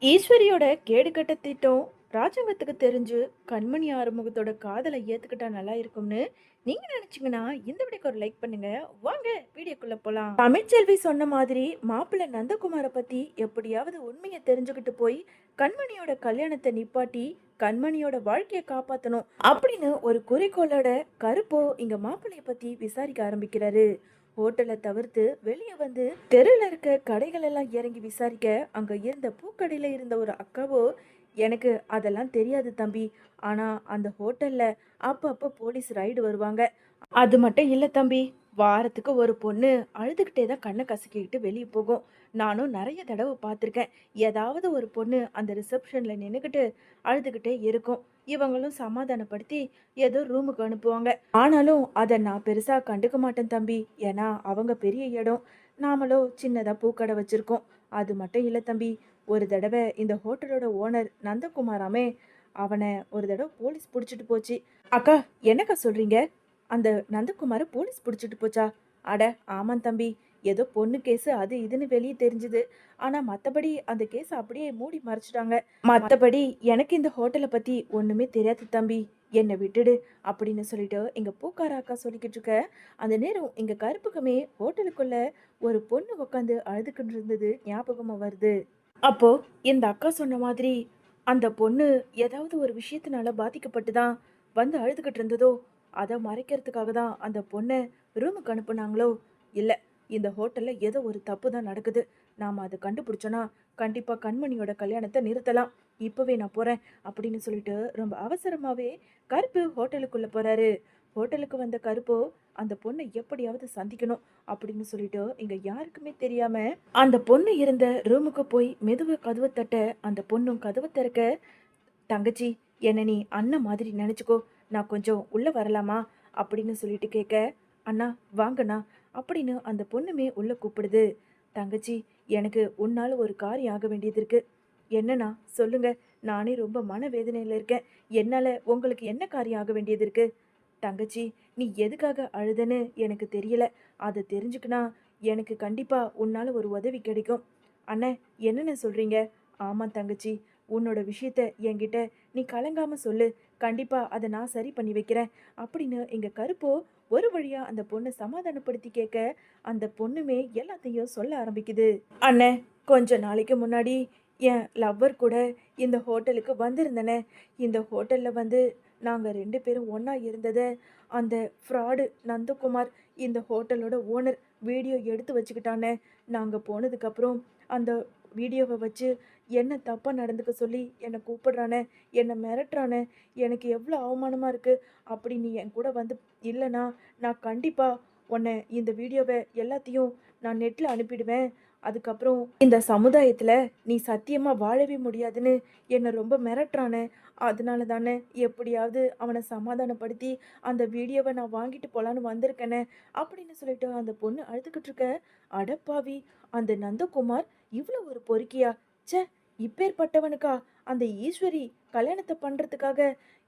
ஈஸ்வரியோட கேடுகட்ட திட்டம் ராஜாங்கத்துக்கு தெரிஞ்சு கண்மணி ஆறுமுகத்தோட காதலை ஏத்துக்கிட்டா நல்லா இருக்கும்னு நீங்க நினைச்சீங்கன்னா இந்த வீடியோக்கு ஒரு லைக் பண்ணுங்க. வாங்க வீடியோக்குள்ள போலாம். தமிழ்ச்செல்வி சொன்ன மாதிரி மாப்பிள்ளை நந்தகுமாரை பத்தி எப்படியாவது உண்மையை தெரிஞ்சுக்கிட்டு போய் கண்மணியோட கல்யாணத்தை நிப்பாட்டி கண்மணியோட வாழ்க்கையை காப்பாத்தணும் அப்படின்னு ஒரு குறிக்கோளோட கருப்போ இங்க மாப்பிள்ளைய பத்தி விசாரிக்க ஆரம்பிக்கிறாரு. ஹோட்டலை தவிர்த்து வெளியே வந்து தெருவில் இருக்க கடைகள் எல்லாம் இறங்கி விசாரிக்க அங்க இருந்த பூக்கடையில இருந்த ஒரு அக்காவோ, எனக்கு அதெல்லாம் தெரியாது தம்பி, ஆனா அந்த ஹோட்டல்ல அப்பப்போ போலீஸ் ரைடு வருவாங்க. அது மட்டும் இல்ல தம்பி, வாரத்துக்கு ஒரு பொண்ணு அழுதுகிட்டே தான் கண்ணை கசக்கிக்கிட்டு வெளியே போகும். நானும் நிறைய தடவை பார்த்துருக்கேன். ஏதாவது ஒரு பொண்ணு அந்த ரிசப்ஷன்ல நின்றுக்கிட்டு அழுதுகிட்டே இருக்கும். இவங்களும் சமாதானப்படுத்தி ஏதோ ரூமுக்கு அனுப்புவாங்க. ஆனாலும் அதை நான் பெருசா கண்டுக்க மாட்டேன் தம்பி. ஏன்னா அவங்க பெரிய இடம், நாமளோ சின்னதா பூக்கடை வச்சிருக்கோம். அது மட்டும் இல்ல தம்பி, ஒரு தடவை இந்த ஹோட்டலோட ஓனர் நந்தகுமாராமே, அவனை ஒரு தடவை போலீஸ் பிடிச்சிட்டு போச்சு. அக்கா, என்னக்கா சொல்றீங்க? அந்த நந்தகுமார போலீஸ் பிடிச்சிட்டு போச்சா? அட ஆமாம் தம்பி, ஏதோ பொண்ணு கேஸு அது இதுன்னு வெளியே தெரிஞ்சுது. ஆனா மத்தபடி அந்த கேஸ் அப்படியே மூடி மறைச்சிட்டாங்க. மத்தபடி எனக்கு இந்த ஹோட்டலை பத்தி ஒண்ணுமே தெரியாது தம்பி, என்னை விட்டுடு அப்படின்னு சொல்லிட்டு எங்க பூக்கார அக்கா சொல்லிக்கிட்டு இருக்க அந்த நேரம் எங்க கருப்புக்குமே ஹோட்டலுக்குள்ள ஒரு பொண்ணு உட்காந்து அழுதுகிட்டு இருந்தது ஞாபகமா வருது. அப்போ இந்த அக்கா சொன்ன மாதிரி அந்த பொண்ணு ஏதாவது ஒரு விஷயத்தினால பாதிக்கப்பட்டு தான் வந்து அழுதுகிட்டு இருந்ததோ, அதை மறைக்கிறதுக்காக தான் அந்த பொண்ணை ரூமுக்கு அனுப்புனாங்களோ? இல்லை, இந்த ஹோட்டலில் ஏதோ ஒரு தப்பு தான் நடக்குது. நாம் அதை கண்டுபிடிச்சோன்னா கண்டிப்பாக கண்மணியோட கல்யாணத்தை நிறுத்தலாம். இப்போவே நான் போகிறேன் அப்படின்னு சொல்லிட்டு ரொம்ப அவசரமாகவே கருப்பு ஹோட்டலுக்குள்ளே போகிறாரு. ஹோட்டலுக்கு வந்த கருப்போ அந்த பொண்ணை எப்படியாவது சந்திக்கணும் அப்படின்னு சொல்லிட்டு இங்க யாருக்குமே தெரியாம அந்த பொண்ணு இருந்த ரூமுக்கு போய் மெதுவா கதவை தட்ட அந்த பொண்ணும் கதவை திறக்க, தங்கச்சி, என்ன நீ அண்ணன் மாதிரி நினைச்சுக்கோ, நான் கொஞ்சம் உள்ள வரலாமா அப்படின்னு சொல்லிட்டு கேட்க, அண்ணா வாங்கண்ணா அப்படின்னு அந்த பொண்ணுமே உள்ள கூப்பிடுது. தங்கச்சி, எனக்கு உன்னால ஒரு காரியம் ஆக வேண்டியது இருக்கு. என்னண்ணா சொல்லுங்க, நானே ரொம்ப மனவேதனையில இருக்கேன். என்னால உங்களுக்கு என்ன காரியம் ஆக வேண்டியது இருக்கு? தங்கச்சி, நீ எதுக்காக அழுதன்னு எனக்கு தெரியல. அதை தெரிஞ்சுக்கினா எனக்கு கண்டிப்பா உன்னால ஒரு உதவி கிடைக்கும். அண்ணே, என்னென்ன சொல்றீங்க? ஆமா தங்கச்சி, உன்னோட விஷயத்த என்கிட்ட நீ கலங்காம சொல்லு. கண்டிப்பா அதை நான் சரி பண்ணி வைக்கிறேன் அப்படின்னு எங்க கருப்போ ஒரு வழியா அந்த பொண்ணை சமாதானப்படுத்தி கேட்க, அந்த பொண்ணுமே எல்லாத்தையும் சொல்ல ஆரம்பிக்குது. அண்ணே, கொஞ்ச நாளைக்கு முன்னாடி என் லவ்வர் கூட இந்த ஹோட்டலுக்கு வந்திருந்தனே. இந்த ஹோட்டல்ல வந்து நாங்கள் 2 பேரும் ஒன்றா இருந்ததை அந்த ஃப்ராடு நந்தகுமார், இந்த ஹோட்டலோட ஓனர், வீடியோ எடுத்து வச்சுக்கிட்டானே. நாங்கள் போனதுக்கப்புறம் அந்த வீடியோவை வச்சு என்ன தப்பாக நடந்துக்க சொல்லி என்னை கூப்பிடுறானே, என்னை மிரட்டுறானே. எனக்கு எவ்வளோ அவமானமாக இருக்குது. அப்படி நீ என் கூட வந்து இல்லைனா நான் கண்டிப்பாக உன்னை இந்த வீடியோவை எல்லாத்தையும் நான் நெட்டில் அனுப்பிடுவேன். அதுக்கப்புறம் இந்த சமுதாயத்தில் நீ சத்தியமாக வாழவே முடியாதுன்னு என்னை ரொம்ப மிரட்டுறானே. அதனால தானே எப்படியாவது அவனை சமாதானப்படுத்தி அந்த வீடியோவை நான் வாங்கிட்டு போலான்னு வந்திருக்கேனே அப்படின்னு சொல்லிட்டு அந்த பொண்ணு அழுதுகிட்டு இருக்க. அடப்பாவி, அந்த நந்தகுமார் இவ்வளோ ஒரு பொறுக்கியா? ச்சே, இப்பேற்பட்டவனுக்கா அந்த ஈஸ்வரி கல்யாணத்தை பண்றதுக்காக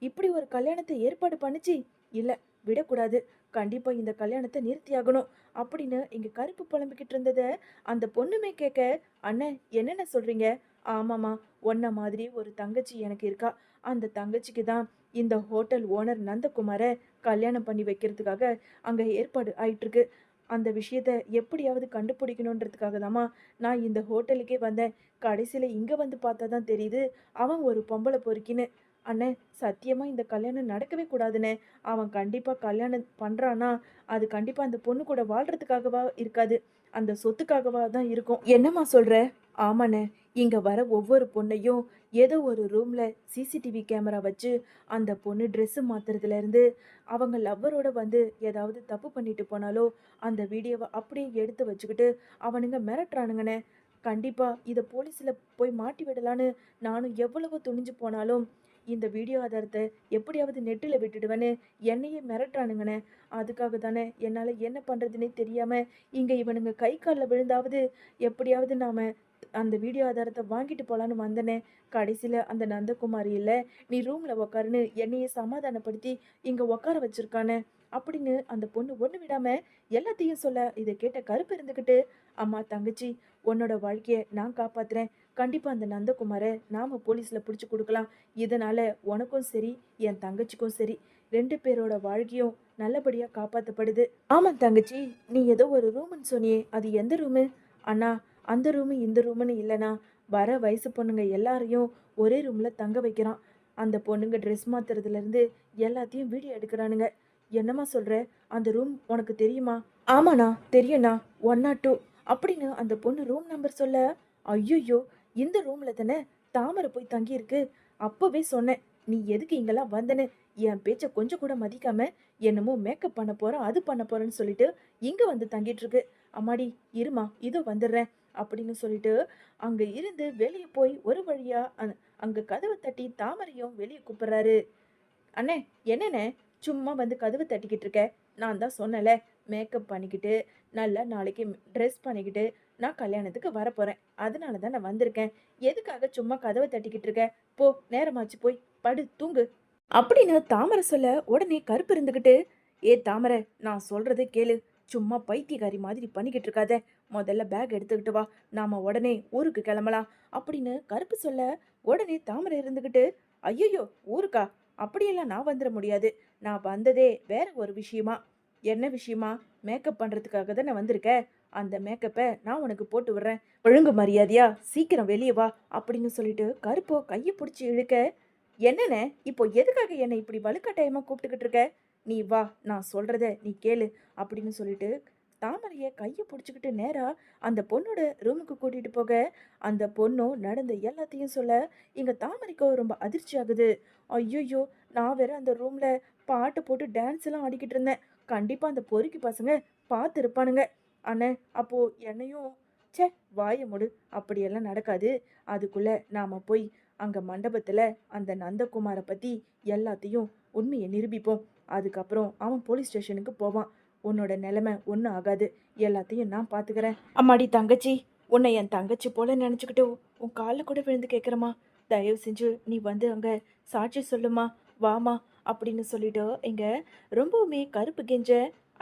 இப்படி ஒரு கல்யாணத்தை ஏற்பாடு பண்ணிச்சு? இல்ல, விடக்கூடாது. கண்டிப்பா இந்த கல்யாணத்தை நிறுத்தியாகணும் அப்படின்னு இங்க கருப்பு புலம்பிக்கிட்டு இருந்தத அந்த பொண்ணுமே கேட்க, அண்ணன் என்னென்ன சொல்றீங்க? ஆமாமா, ஒன்ன மாதிரி ஒரு தங்கச்சி எனக்கு இருக்கா. அந்த தங்கச்சிக்கு தான் இந்த ஹோட்டல் ஓனர் நந்தகுமாரை கல்யாணம் பண்ணி வைக்கிறதுக்காக அங்கே ஏற்பாடு ஆயிட்டிருக்கு. அந்த விஷயத்த எப்படியாவது கண்டுபிடிக்கணுன்றதுக்காக தாம்மா நான் இந்த ஹோட்டலுக்கே வந்தேன். கடைசியில் இங்கே வந்து பார்த்தா தான் தெரியுது அவன் ஒரு பொம்பளை பொறுக்கின்னு. அண்ணே, சத்தியமாக இந்த கல்யாணம் நடக்கவே கூடாதுண்ணே. அவன் கண்டிப்பாக கல்யாணம் பண்ணுறான்னா அது கண்டிப்பாக அந்த பொண்ணு கூட வாழ்கிறதுக்காகவா இருக்காது, அந்த சொத்துக்காகவா தான் இருக்கும். என்னம்மா சொல்கிற? ஆமாண்ணே, இங்கே வர ஒவ்வொரு பொண்ணையும் ஏதோ ஒரு ரூமில் சிசிடிவி கேமரா வச்சு அந்த பொண்ணு ட்ரெஸ்ஸு மாற்றுறதுலேருந்து அவங்க லவ்வரோட வந்து ஏதாவது தப்பு பண்ணிட்டு போனாலோ அந்த வீடியோவை அப்படியே எடுத்து வச்சுக்கிட்டு அவனுங்க மிரட்டுறானுங்கண்ணே. கண்டிப்பாக இதை போலீஸில் போய் மாட்டி விடலான்னு நானும் எவ்வளவோ துணிஞ்சு போனாலும் இந்த வீடியோ ஆதாரத்தை எப்படியாவது நெட்டில் விட்டுடுவேன்னு என்னையே மிரட்டுறானுங்கண்ணே. அதுக்காக தானே என்னால் என்ன பண்ணுறதுனே தெரியாமல் இங்கே இவனுங்க கை காலில் விழுந்தாவது எப்படியாவது நாம் அந்த வீடியோ ஆதாரத்தை வாங்கிட்டு போகலான்னு வந்தனே. கடைசியில் அந்த நந்தகுமாரி இல்லை, நீ ரூமில் உக்காருன்னு என்னையே சமாதானப்படுத்தி இங்கே உட்கார வச்சிருக்கானே அப்படின்னு அந்த பொண்ணு ஒன்று விடாமல் எல்லாத்தையும் சொல்ல, இதை கேட்ட கருப்பு இருந்துக்கிட்டு, அம்மா தங்கச்சி, உன்னோட வாழ்க்கையை நான் காப்பாத்துறேன். கண்டிப்பா அந்த நந்தகுமாரை நாம போலீஸ்ல பிடிச்சு கொடுக்கலாம். இதனால உனக்கும் சரி, என் தங்கச்சிக்கும் சரி, 2 பேரோட வாழ்க்கையும் நல்லபடியா காப்பாத்தப்படுது. ஆமா தங்கச்சி, நீ ஏதோ ஒரு ரூம்னு சொன்னியே, அது எந்த ரூமு? அண்ணா, அந்த ரூமு இந்த ரூமுன்னு இல்லைண்ணா, வர வயசு பொண்ணுங்க எல்லாரையும் ஒரே ரூம்ல தங்க வைக்கிறான். அந்த பொண்ணுங்க ட்ரெஸ் மாத்துறதுல இருந்து எல்லாத்தையும் வீடியோ எடுக்கிறானுங்க. என்னம்மா சொல்ற? அந்த ரூம் உனக்கு தெரியுமா? ஆமாண்ணா, தெரியும்ண்ணா. 102 அப்படின்னு அந்த பொண்ணு ரூம் நம்பர் சொல்ல, ஐயையோ! இந்த ரூம்ல தானே தாமரை போய் தங்கியிருக்கு. அப்பவே சொன்னேன், நீ எதுக்கு இங்கெல்லாம் வந்தேன்னு. என் பேச்ச கொஞ்சம் கூட மதிக்காம, என்னமோ மேக்கப் பண்ண போறேன், அது பண்ண போறேன்னு சொல்லிட்டு இங்க வந்து தங்கிட்டு இருக்கு. அம்மாடி, இருமா, இதோ வந்துடுறேன் அப்படின்னு சொல்லிட்டு அங்க இருந்து வெளிய போய் ஒரு வழியா அங்க கதவை தட்டி தாமரையும் வெளிய கூப்பிடுறாரு. அண்ணே, என்னண்ணே சும்மா வந்து கதவு தட்டிக்கிட்டு இருக்க? நான் தான் சொன்னேன்ல, மேக்கப் பண்ணிக்கிட்டு நல்லா நாளைக்கு ட்ரெஸ் பண்ணிக்கிட்டு நான் கல்யாணத்துக்கு வரப்போறேன். அதனால தான் நான் வந்திருக்கேன். எதுக்காக சும்மா கதவை தட்டிக்கிட்டு இருக்க? போ, நேரமாச்சு, போய் படு தூங்கு அப்படின்னு தாமரை சொல்ல, உடனே கருப்பு இருந்துகிட்டு, ஏ தாமரை, நான் சொல்றதை கேளு. சும்மா பைத்தியக்காரி மாதிரி பண்ணிக்கிட்டு இருக்காத. முதல்ல பேக் எடுத்துக்கிட்டு வா, நாம உடனே ஊருக்கு கிளம்பலாம் அப்படின்னு கருப்பு சொல்ல, உடனே தாமரை இருந்துகிட்டு, ஐயோ, ஊருக்கா? அப்படியெல்லாம் நான் வந்துட முடியாது. நான் வந்ததே வேற ஒரு விஷயமா. என்ன விஷயமா? மேக்கப் பண்றதுக்காக தான் நான் வந்திருக்கேன். அந்த மேக்கப்பை நான் உனக்கு போட்டு விடுறேன். ஒழுங்கு மரியாதையா சீக்கிரம் வெளியே வா அப்படின்னு சொல்லிட்டு கருப்போ கையை பிடிச்சி இழுக்க, என்னண்ணே, இப்போ எதுக்காக என்னை இப்படி வலுக்கட்டாயமா கூப்பிட்டுக்கிட்டு இருக்க? நீ வா, நான் சொல்றத நீ கேளு அப்படின்னு சொல்லிட்டு தாமரைய கையை பிடிச்சிக்கிட்டு நேரா அந்த பொண்ணோட ரூமுக்கு கூட்டிட்டு போக, அந்த பொண்ணும் நடந்த எல்லாத்தையும் சொல்ல, இங்க தாமரைக்கோ ரொம்ப அதிர்ச்சி ஆகுது. ஐயோ, நான் வேற அந்த ரூம்ல பாட்டு போட்டு டான்ஸ் எல்லாம் ஆடிக்கிட்டு இருந்தேன். கண்டிப்பா அந்த பொறுக்கி பசங்க பார்த்து இருப்பானுங்க. அண்ணே, அப்போ என்னையும் ச்சே, வாய மூடு. அப்படியெல்லாம் நடக்காது. அதுக்குள்ள நாம போய் அங்க மண்டபத்துல அந்த நந்தகுமாரை பத்தி எல்லாத்தையும் உண்மையை நிரூபிப்போம். அதுக்கப்புறம் அவன் போலீஸ் ஸ்டேஷனுக்கு போவான். உன்னோட நிலைமை ஒன்றும் ஆகாது. எல்லாத்தையும் நான் பார்த்துக்கிறேன். அம்மாடி தங்கச்சி, உன்னை என் தங்கச்சி போல நினச்சிக்கிட்டு உன் காலில் கூட விழுந்து கேட்குறமா, தயவு செஞ்சு நீ வந்து அங்கே சாட்சி சொல்லுமா, வாமா அப்படின்னு சொல்லிட்டு இங்க ரொம்பவுமே கருப்பு கெஞ்ச,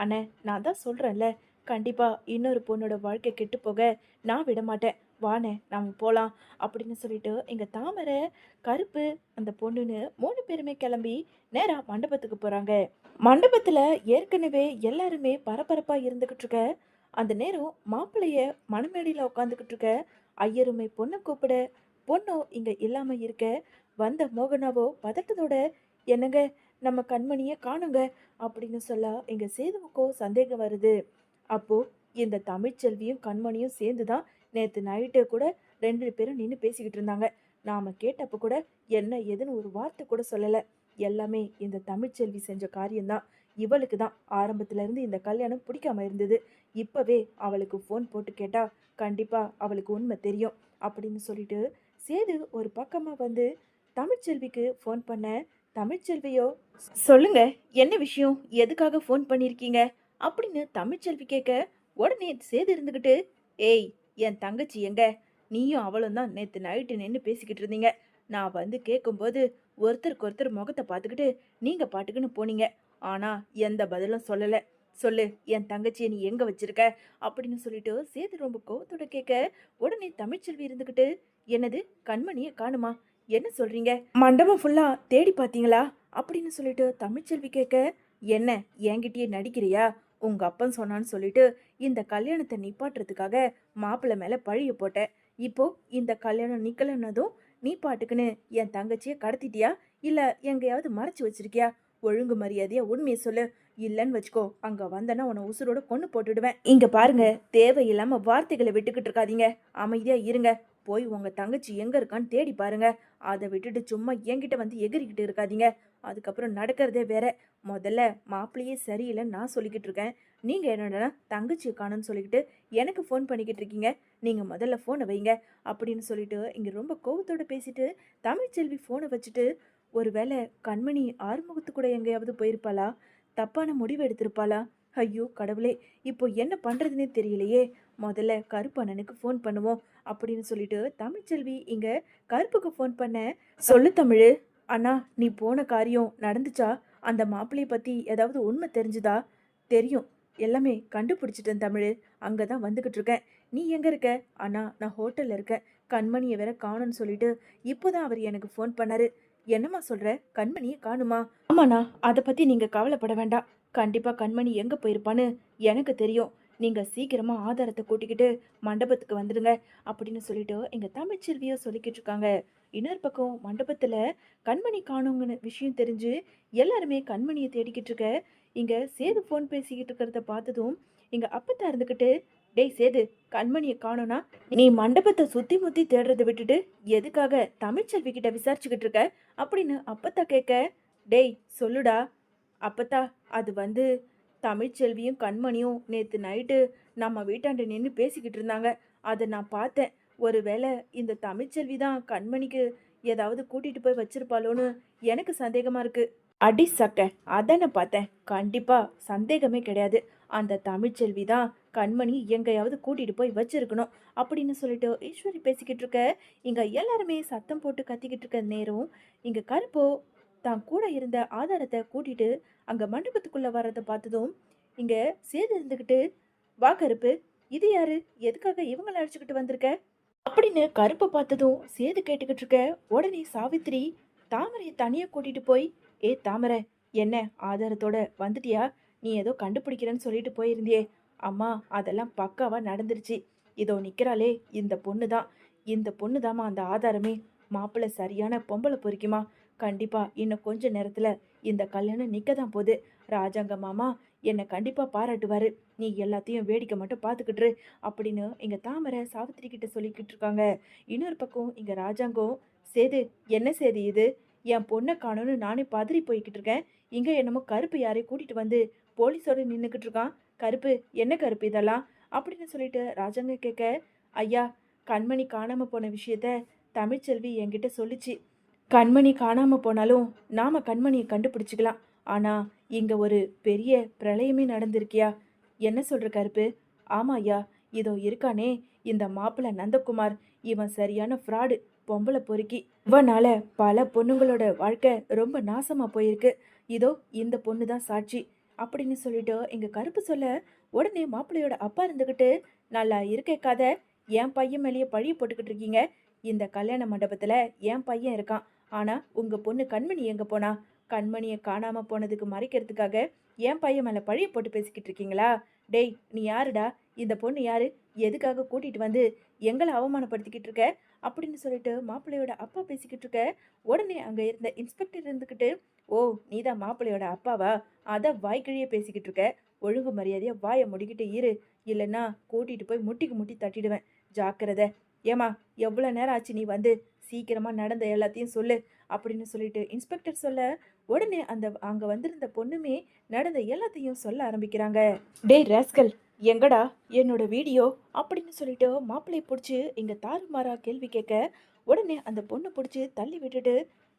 அண்ணே, நான் தான் சொல்கிறேன்ல, கண்டிப்பாக இன்னொரு பொண்ணோட வாழ்க்கை கெட்டு போக நான் விட மாட்டேன். வாண்ணே, நாம போகலாம் அப்படின்னு சொல்லிட்டு எங்கள் தாமரை, கருப்பு, அந்த பொண்ணுன்னு 3 பேருமே கிளம்பி நேராக மண்டபத்துக்கு போகிறாங்க. மண்டபத்துல ஏற்கனவே எல்லாருமே பரபரப்பா இருந்துகிட்டு இருக்க அந்த நேரம், மாப்பிள்ளைய மணமேடையில உட்காந்துக்கிட்டு இருக்க ஐயருமே பொண்ணை கூப்பிட, பொண்ணும் இங்க இல்லாம இருக்க, வந்த மோகனாவோ பதட்டத்தோட, என்னங்க, நம்ம கண்மணிய காணுங்க அப்படின்னு சொல்ல எங்க சேதுவுக்கோ சந்தேகம் வருது. அப்போ இந்த தமிழ்ச்செல்வியும் கண்மணியும் சேர்ந்துதான் நேத்து நைட்டு கூட 2 பேரும் நின்று பேசிக்கிட்டு இருந்தாங்க. நாம கேட்டப்ப கூட என்ன ஏதுன்னு ஒரு வார்த்தை கூட சொல்லல. எல்லாமே இந்த தமிழ்ச்செல்வி செஞ்ச காரியம்தான். இவளுக்கு தான் ஆரம்பத்துல இருந்து இந்த கல்யாணம் பிடிக்காம இருந்தது. இப்பவே அவளுக்கு ஃபோன் போட்டு கேட்டா கண்டிப்பா அவளுக்கு உண்மை தெரியும் அப்படின்னு சொல்லிட்டு சேது ஒரு பக்கமா வந்து தமிழ்ச்செல்விக்கு ஃபோன் பண்ண, தமிழ்ச்செல்வியோ, சொல்லுங்க, என்ன விஷயம், எதுக்காக ஃபோன் பண்ணியிருக்கீங்க அப்படின்னு தமிழ்ச்செல்வி கேட்க, உடனே சேது இருந்துக்கிட்டு, ஏய், என் தங்கச்சி எங்க? நீயும் அவளும் தான் நேற்று நைட்டு நின்று பேசிக்கிட்டு இருந்தீங்க. நான் வந்து கேட்கும்போது ஒருத்தருக்கு ஒருத்தர் முகத்தை பார்த்துக்கிட்டு நீங்க பாட்டுக்குன்னு போனீங்க. ஆனா எந்த பதிலும் சொல்லல. சொல்லு, என் தங்கச்சியை நீ எங்க வச்சிருக்க அப்படின்னு சொல்லிட்டு சேது ரொம்ப கோவத்தோட கேட்க, உடனே தமிழ்ச்செல்வி இருந்துகிட்டு, என்னது, கண்மணியை காணுமா? என்ன சொல்றீங்க? மண்டபம் ஃபுல்லா தேடி பார்த்தீங்களா அப்படின்னு சொல்லிட்டு தமிழ்ச்செல்வி கேட்க, என்ன, என்கிட்டயே நடிக்கிறியா? உங்க அப்பன் சொன்னான்னு சொல்லிட்டு இந்த கல்யாணத்தை நிப்பாட்டுறதுக்காக மாப்பிள்ளை மேல பழிய போட்ட. இப்போ இந்த கல்யாணம் நிக்கலன்னதும் நீ பாட்டுக்குன்னு என் தங்கச்சியை கடத்திட்டியா, இல்ல எங்கேயாவது மறைச்சு வச்சிருக்கியா? ஒழுங்கு மரியாதையா உண்மையை சொல்லு. இல்லைன்னு வச்சுக்கோ, அங்க வந்தனா உன்னை உசுரோட கொன்னு போட்டுடுவேன். இங்க பாருங்க, தேவையில்லாம வார்த்தைகளை விட்டுக்கிட்டு இருக்காதீங்க. அமைதியா இருங்க. போய் உங்க தங்கச்சி எங்க இருக்கான்னு தேடி பாருங்க. அதை விட்டுட்டு சும்மா என்கிட்ட வந்து எகிரிக்கிட்டு இருக்காதீங்க. அதுக்கப்புறம் நடக்கிறதே வேற. முதல்ல மாப்பிள்ளையே சரியில்லைன்னு நான் சொல்லிக்கிட்டு இருக்கேன். நீங்க என்னடா தங்கச்சியை காணும்னு சொல்லிக்கிட்டு எனக்கு ஃபோன் பண்ணிக்கிட்டு இருக்கீங்க. நீங்க முதல்ல ஃபோனை வைங்க அப்படின்னு சொல்லிட்டு இங்க ரொம்ப கோவத்தோட பேசிட்டு தமிழ்ச்செல்வி ஃபோனை வச்சுட்டு, ஒருவேளை கண்மணி ஆறுமுகத்து கூட எங்கேயாவது போயிருப்பாளா? தப்பான முடிவு எடுத்திருப்பாளா? ஐயோ கடவுளே, இப்போ என்ன பண்றதுன்னே தெரியலையே. முதல்ல கருப்பு அண்ணனுக்கு ஃபோன் பண்ணுவோம் அப்படின்னு சொல்லிட்டு தமிழ்ச்செல்வி இங்க கருப்புக்கு ஃபோன் பண்ண, சொல்லு தமிழு. அண்ணா, நீ போன காரியம் நடந்துச்சா? அந்த மாப்பிள்ளைய பத்தி ஏதாவது உண்மை தெரிஞ்சுதா? தெரியும், எல்லாமே கண்டுபிடிச்சிட்டேன் தமிழு. அங்கதான் வந்துகிட்டு இருக்கேன். நீ எங்க இருக்க? அண்ணா, நான் ஹோட்டல்ல இருக்கேன். கண்மணியை வேற காணும்னு சொல்லிட்டு இப்போதான் அவர் எனக்கு ஃபோன் பண்ணாரு. என்னம்மா சொல்ற? கண்மணியை காணுமா? ஆமாண்ணா, அதை பத்தி நீங்க கவலைப்பட வேண்டாம். கண்டிப்பா கண்மணி எங்க போயிருப்பான்னு எனக்கு தெரியும். நீங்க சீக்கிரமா ஆதாரத்தை கூட்டிக்கிட்டு மண்டபத்துக்கு வந்துடுங்க அப்படின்னு சொல்லிட்டு எங்க தமிழ்ச்செல்வியோ சொல்லிக்கிட்டு இருக்காங்க. இன்னொரு பக்கம் மண்டபத்துல கண்மணி காணுங்கன்னு விஷயம் தெரிஞ்சு எல்லாருமே கண்மணியை தேடிக்கிட்டு இருக்க. இங்க சேது ஃபோன் பேசிக்கிட்டு இருக்கிறத பார்த்ததும் இங்க அப்பத்தா இருந்துகிட்டு, டேய் சேது, கண்மணியை காணோம்னா நீ மண்டபத்தை சுத்தி முத்தி தேடுறதை விட்டுட்டு எதுக்காக தமிழ்ச்செல்வி கிட்ட விசாரிச்சுக்கிட்டு இருக்க அப்படின்னு அப்பத்தா கேட்க, டேய் சொல்லுடா. அப்பத்தா, அது வந்து தமிழ்ச்செல்வியும் கண்மணியும் நேத்து நைட்டு நம்ம வீட்டாண்ட நின்று பேசிக்கிட்டு இருந்தாங்க. அதை நான் பார்த்தேன். ஒருவேளை இந்த தமிழ்ச்செல்வி தான் கண்மணிக்கு ஏதாவது கூட்டிட்டு போய் வச்சிருப்பாளோன்னு எனக்கு சந்தேகமா இருக்கு. அடி சக்க, அதானே பார்த்தேன். கண்டிப்பா சந்தேகமே கிடையாது. அந்த தமிழ்ச்செல்வி தான் கண்மணி எங்கேயாவது கூட்டிட்டு போய் வச்சிருக்கணும் அப்படின்னு சொல்லிட்டு ஈஸ்வரி பேசிக்கிட்டு இருக்க. இங்க எல்லாருமே சத்தம் போட்டு கத்திக்கிட்டு இருக்க நேரம் இங்க கருப்போ தான் கூட இருந்த ஆதாரத்தை கூட்டிட்டு அங்க மண்டபத்துக்குள்ள வர்றதை பார்த்ததும் இங்க சேது இருந்துகிட்டு, வா கருப்பு, இது யாரு, எதுக்காக இவங்களை அழைச்சிக்கிட்டு வந்திருக்க அப்படின்னு கருப்பை பார்த்ததும் சேது கேட்டுக்கிட்டு இருக்க. உடனே சாவித்திரி தாமரையை தனியா கூட்டிட்டு போய், ஏ தாமரை, என்ன ஆதாரத்தோட வந்துட்டியா? நீ ஏதோ கண்டுபிடிக்கிறேன்னு சொல்லிட்டு போயிருந்தியே. அம்மா, அதெல்லாம் பக்காவா நடந்துருச்சு. இதோ நிக்கிறாளே இந்த பொண்ணு தான். இந்த பொண்ணு தாம்மா அந்த ஆதாரமே. மாப்பிள்ளை சரியான பொம்பளை பொறுக்கிமா. கண்டிப்பா இன்னும் கொஞ்ச நேரத்துல இந்த கல்யாணம் நிக்க தான் போகுது. ராஜாங்க மாமா என்னை கண்டிப்பா பாராட்டுவாரு. நீ எல்லாத்தையும் வேடிக்கை மட்டும் பார்த்துக்கிட்டு இரு அப்படின்னு இங்க தாமரை சாவித்திரி கிட்ட சொல்லிக்கிட்டு இருக்காங்க. இன்னொரு பக்கம் இங்க ராஜாங்கம், சேது, என்ன சேது இது? என் பொண்ணை காணோன்னு நானே பதறி போய்கிட்டு இருக்கேன். இங்க என்னமோ கருப்பு யாரையும் கூட்டிட்டு வந்து போலீஸோட நின்றுக்கிட்டு இருக்கான். கருப்பு, என்ன கருப்பு இதெல்லாம் அப்படின்னு சொல்லிட்டு ராஜாங்க கேட்க, ஐயா, கண்மணி காணாம போன விஷயத்த தமிழ்ச்செல்வி என்கிட்ட சொல்லிச்சு. கண்மணி காணாம போனாலும் நாம கண்மணியை கண்டுபிடிச்சிக்கலாம். ஆனா இங்க ஒரு பெரிய பிரளயமே நடந்திருக்கியா? என்ன சொல்ற கருப்பு? ஆமா ஐயா, இதோ இருக்கானே இந்த மாப்பிள்ளை நந்தகுமார், இவன் சரியான ஃப்ராடு, பொம்பளை பொறுக்கி. இவனால பல பொண்ணுங்களோட வாழ்க்கை ரொம்ப நாசமா போயிருக்கு. இதோ இந்த பொண்ணு தான் சாட்சி அப்படின்னு சொல்லிட்டு எங்க கருப்பு சொல்ல, உடனே மாப்பிள்ளையோட அப்பா இருந்துகிட்டு, நல்லா இருக்கே கதை, என் பையன் மேலேயே பழிய போட்டுக்கிட்டு இருக்கீங்க. இந்த கல்யாண மண்டபத்துல என் பையன் இருக்கான். ஆனா உங்க பொண்ணு கண்மணி எங்க போனா? கண்மணியை காணாம போனதுக்கு மறைக்கிறதுக்காக என் பையன் மேல பழிய போட்டு பேசிக்கிட்டு இருக்கீங்களா? டேய், நீ யாருடா? இந்த பொண்ணு யாரு? எதுக்காக கூட்டிட்டு வந்து எங்களை அவமானப்படுத்திக்கிட்டு இருக்க அப்படின்னு சொல்லிட்டு மாப்பிள்ளையோட அப்பா பேசிக்கிட்டு இருக்க. உடனே அங்க இருந்த இன்ஸ்பெக்டர் இருந்துக்கிட்டு, ஓ, நீதான் மாப்பிள்ளையோட அப்பாவா? அதான் வாய்க்கிழியே பேசிக்கிட்டு இருக்க. ஒழுங்கு மரியாதையா வாயை முடிக்கிட்டு இரு, இல்லைன்னா கூட்டிட்டு போய் முட்டிக்கு முட்டி தட்டிடுவேன். ஜாக்கிரதை. ஏமா, எவ்வளோ நேரம் ஆச்சு நீ வந்து? சீக்கிரமா நடந்த எல்லாத்தையும் சொல்லு அப்படின்னு சொல்லிட்டு இன்ஸ்பெக்டர் சொல்ல, உடனே அந்த அங்க வந்திருந்த பொண்ணுமே நடந்த எல்லாத்தையும் சொல்ல ஆரம்பிக்கிறாங்க. டேய் ராஸ்கல், எங்கடா என்னோட வீடியோ அப்படின்னு சொல்லிட்டு மாப்பிள்ளையை பிடிச்சி இங்க தாறுமாறா கேள்வி கேட்க, உடனே அந்த பொண்ணு பிடிச்சி தள்ளி விட்டுட்டு,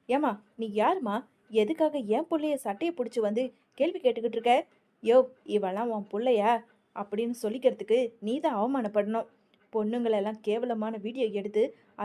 ஏமா நீ யாருமா? எதுக்காக என் பிள்ளைய சட்டையை பிடிச்சி வந்து கேள்வி கேட்டுக்கிட்டு இருக்க? யோ, இவெல்லாம் உன் பிள்ளையா அப்படின்னு சொல்லிக்கிறதுக்கு நீ தான் அவமானப்படணும். பொண்ணுங்களெல்லாம் கேவலமான வீடியோ எடுத்து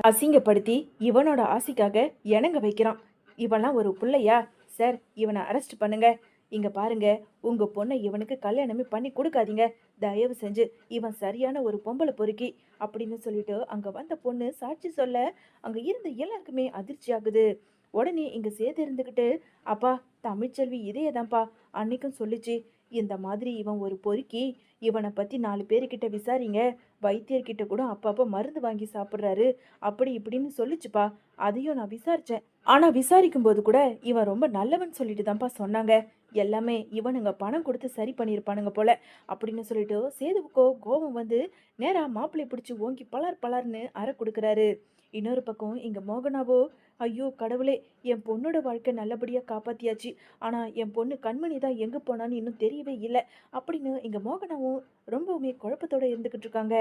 அசிங்கப்படுத்தி இவனோட ஆசைக்காக இணங்க வைக்கிறான். இவன்லாம் ஒரு பிள்ளையா? சார், இவனை அரெஸ்ட் பண்ணுங்க. இங்க பாருங்க, உங்க பொண்ணை இவனுக்கு கல்யாணமே பண்ணி கொடுக்காதீங்க. தயவு செஞ்சு, இவன் சரியான ஒரு பொம்பளை பொறுக்கி அப்படின்னு சொல்லிட்டு அங்க வந்த பொண்ணு சாட்சி சொல்ல, அங்க இருந்த எல்லாருக்குமே அதிர்ச்சி ஆகுது. உடனே இங்க சேது இருந்துகிட்டு, அப்பா, தமிழ்ச்செல்வி இதேதான்ப்பா அன்னைக்கும் சொல்லிச்சு. இந்த மாதிரி இவன் ஒரு பொறுக்கி, இவனை பத்தி 4 பேருக்கிட்ட விசாரிங்க, வைத்தியர்கிட்ட கூட அப்பப்போ மருந்து வாங்கி சாப்பிட்றாரு, அப்படி இப்படின்னு சொல்லிச்சுப்பா. அதையும் நான் விசாரிச்சேன். ஆனா விசாரிக்கும் போது கூட இவன் ரொம்ப நல்லவன் சொல்லிட்டு தான்ப்பா சொன்னாங்க. எல்லாமே இவனுங்க பணம் கொடுத்து சரி பண்ணியிருப்பானுங்க போல அப்படின்னு சொல்லிட்டு சேதுவுக்கோ கோபம் வந்து நேரா மாப்பிள்ளை பிடிச்சி ஓங்கி பலார் பலார்னு அறை கொடுக்குறாரு. இன்னொரு பக்கம் இங்க மோகனாவோ, ஐயோ கடவுளே, என் பொண்ணோட வாழ்க்கை நல்லபடியா காப்பாத்தியாச்சு. ஆனா என் பொண்ணு கண்மணி தான் எங்க போனான்னு இன்னும் தெரியவே இல்லை அப்படின்னு இங்க மோகனாவும் ரொம்பவுமே குழப்பத்தோட இருந்துகிட்டு இருக்காங்க.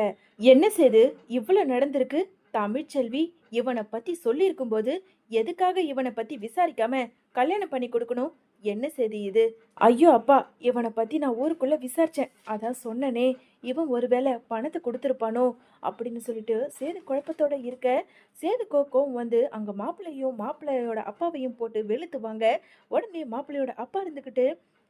என்ன சேது, இவ்வளவு நடந்திருக்கு? தமிழ்ச்செல்வி இவனை பத்தி சொல்லியிருக்கும் போது எதுக்காக இவனை பத்தி விசாரிக்காம கல்யாணம் பண்ணி கொடுக்கணும்? என்ன செய்தி இது? ஐயோ அப்பா, இவனை பத்தி நான் ஊருக்குள்ள விசாரிச்சேன். அதான் சொன்னனே, இவன் ஒருவேளை பணத்தை கொடுத்துருப்பானோ அப்படின்னு சொல்லிட்டு சேது குழப்பத்தோட இருக்க. சேது கோவம் வந்து அங்க மாப்பிள்ளையும் மாப்பிள்ளையோட அப்பாவையும் போட்டு வெளுத்துவாங்க. உடனே மாப்பிள்ளையோட அப்பா இருந்துக்கிட்டு,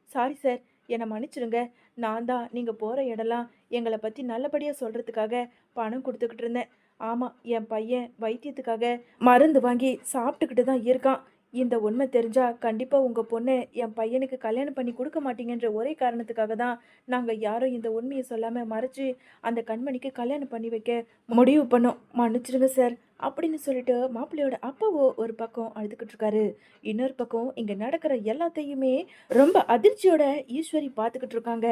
சாரி சார், என்னை மன்னிச்சிடுங்க. நான் தான் நீங்க போற இடம்லாம் எங்களை பத்தி நல்லபடியா சொல்றதுக்காக பணம் கொடுத்துக்கிட்டு இருந்தேன். ஆமாம், என் பையன் வைத்தியத்துக்காக மருந்து வாங்கி சாப்பிட்டுக்கிட்டு தான் இருக்கான். இந்த உண்மை தெரிஞ்சா கண்டிப்பாக உங்கள் பொண்ணை என் பையனுக்கு கல்யாணம் பண்ணி கொடுக்க மாட்டீங்கன்ற ஒரே காரணத்துக்காக தான் நாங்கள் யாரும் இந்த உண்மையை சொல்லாமல் மறைச்சு அந்த கண்மணிக்கு கல்யாணம் பண்ணி வைக்க முடிவு பண்ணோம். மன்னிச்சிடுங்க சார் அப்படின்னு சொல்லிட்டு மாப்பிள்ளையோட அப்பாவோ ஒரு பக்கம் அழுதுகிட்டு இருக்காரு. இன்னொரு பக்கம் இங்கே நடக்கிற எல்லாத்தையுமே ரொம்ப அதிர்ச்சியோட ஈஸ்வரி பார்த்துக்கிட்டு இருக்காங்க.